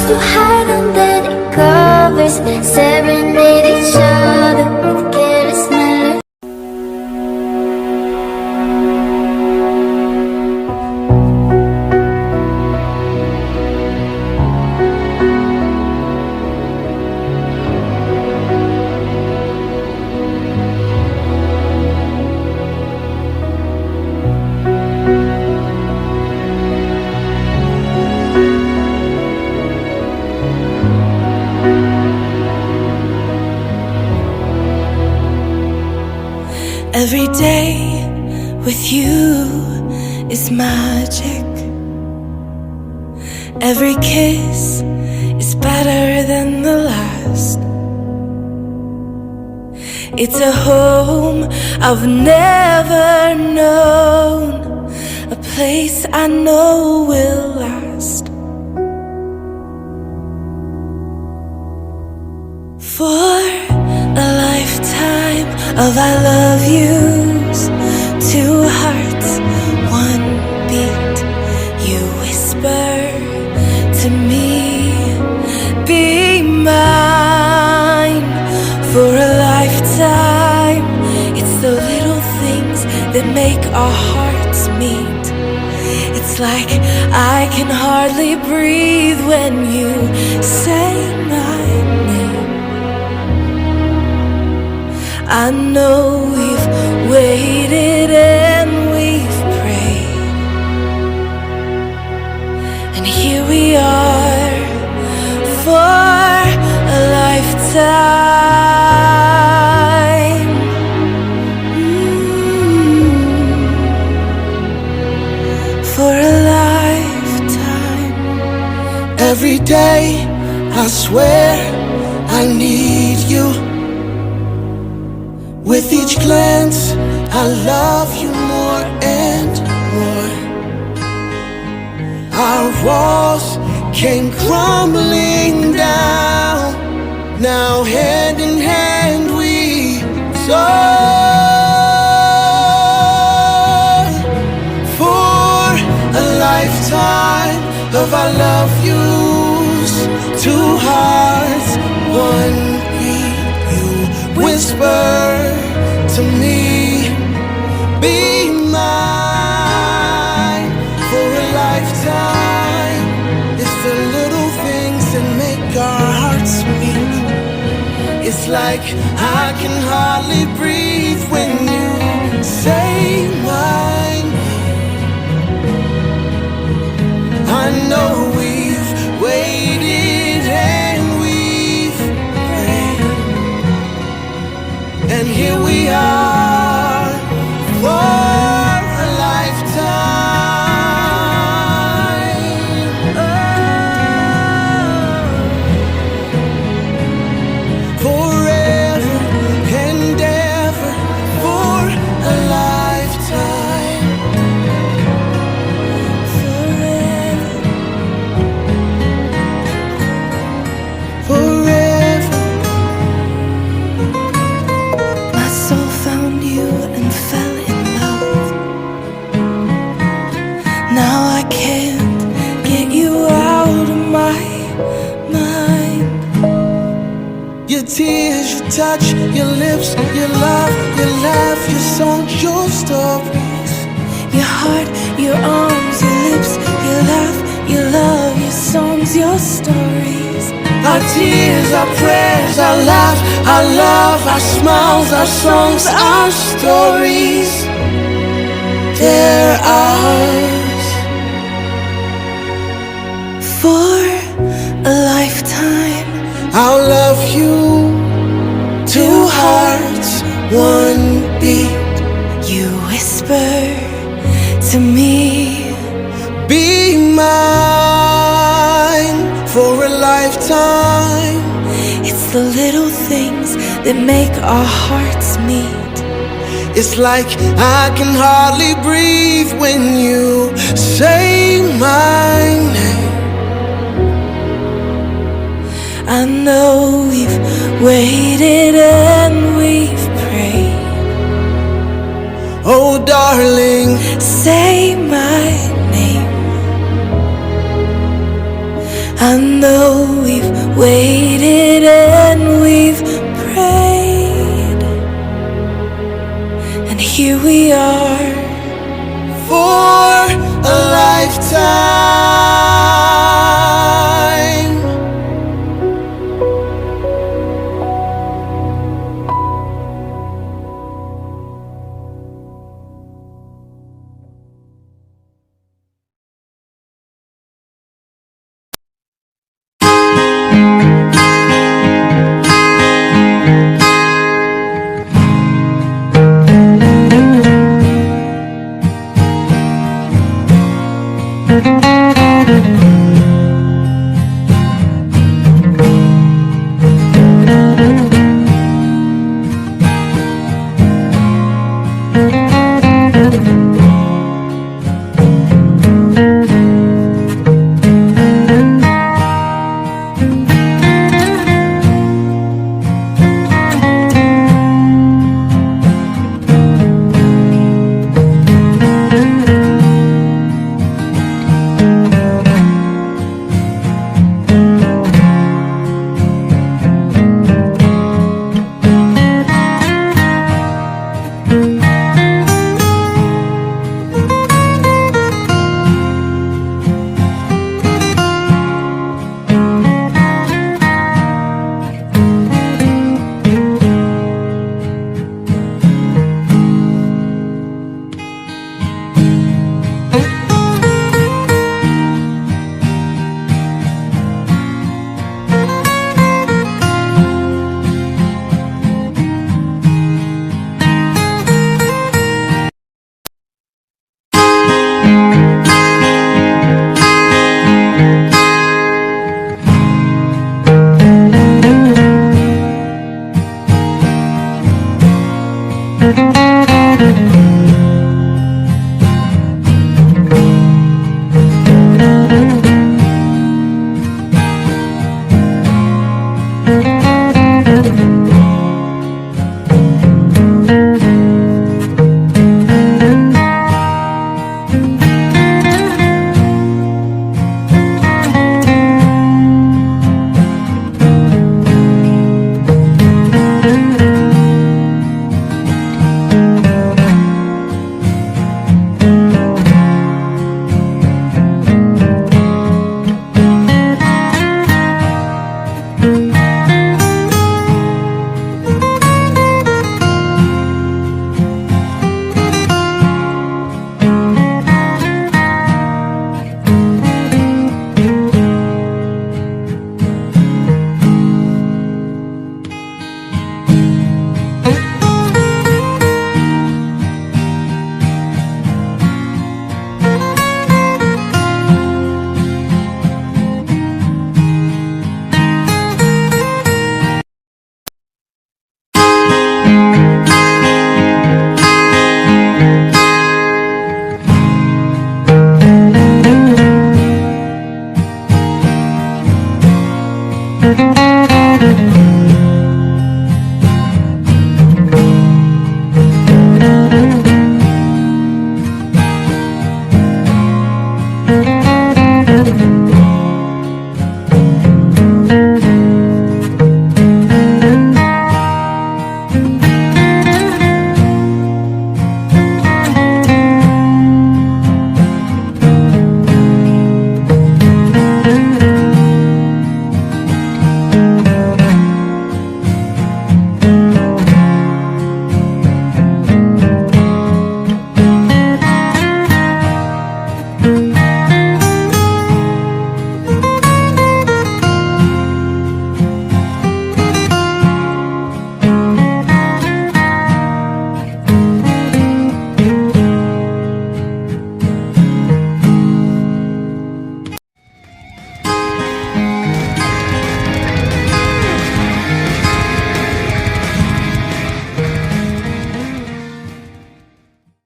to hide under the covers, serenade each other with careless melody. Every day with you is magic. Every kiss is better than the last. It's a home I've never known, a place I know will last. For a lifetime of I love yous, two hearts, one beat. You whisper to me, be mine. For a lifetime, it's the little things that make our hearts meet. It's like I can hardly breathe when you say my name. I know we've waited and we've prayed, and here we are for a lifetime. For a lifetime. Every day I swear I need you. With each glance, I love you more and more. Our walls came crumbling down. Now hand in hand we soar. For a lifetime of I love yous, two hearts, one beat. You whisper to me, be mine. For a lifetime, it's the little things that make our hearts meet. It's like I can hardly breathe when you say my name. I know we've waited and we've prayed, and here we are for a lifetime. Forever and ever for a lifetime. Forever. My soul found you and fell in love. Now I can't get you out of my mind. Your tears, your touch, your lips, your love, your laugh, your songs, your stories. Your heart, your arms, your lips, your laugh, your love, your songs, your stories. Our tears, our prayers, our laugh, our love, our smiles, our songs, our stories. They're ours. For a lifetime, I'll love you, two hearts, one beat. you whisper to me, Be mine for a lifetime. it's the little things that make our hearts meet. It's like I can hardly breathe when you say my name. I know we've waited and we've prayed. Oh darling, Say my name. I I know we've waited and we've prayed, and here we are for a lifetime.